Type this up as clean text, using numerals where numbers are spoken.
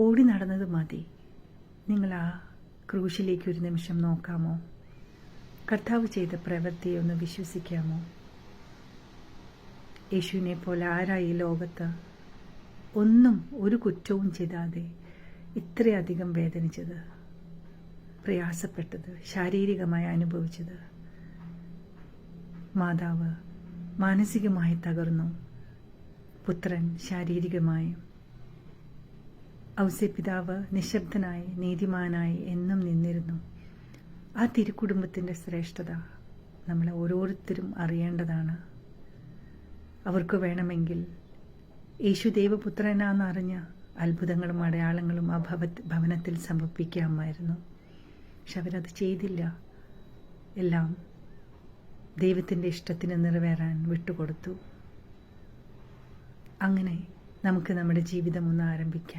ഓടി നടന്നത് മതി. നിങ്ങൾ ആ ക്രൂശിലേക്ക് ഒരു നിമിഷം നോക്കാമോ? കർത്താവ് ചെയ്ത പ്രവൃത്തിയെ ഒന്ന് വിശ്വസിക്കാമോ? യേശുവിനെ പോലെ ആരായി ലോകത്ത് ഒന്നും ഒരു കുറ്റവും ചെയ്താതെ ഇത്രയധികം വേദനിച്ചത്, പ്രയാസപ്പെട്ടത്, ശാരീരികമായി അനുഭവിച്ചത്? മാതാവ് മാനസികമായി തകർന്നു, പുത്രൻ ശാരീരികമായും. ഔസേപ്പിതാവ് നിശബ്ദനായി നീതിമാനായി എന്നും നിന്നിരുന്നു. ആ തിരുക്കുടുംബത്തിൻ്റെ ശ്രേഷ്ഠത നമ്മൾ ഓരോരുത്തരും അറിയേണ്ടതാണ്. അവർക്ക് വേണമെങ്കിൽ യേശു ദൈവപുത്രനാണെന്നറിഞ്ഞ് അത്ഭുതങ്ങളും അടയാളങ്ങളും ആ ഭവനത്തിൽ സംഭവിക്കാമായിരുന്നു. പക്ഷെ അവരത് ചെയ്തില്ല. എല്ലാം ദൈവത്തിൻ്റെ ഇഷ്ടത്തിന് നിറവേറാൻ വിട്ടുകൊടുത്തു. അങ്ങനെ നമുക്ക് നമ്മുടെ ജീവിതം ഒന്ന് ആരംഭിക്കാം.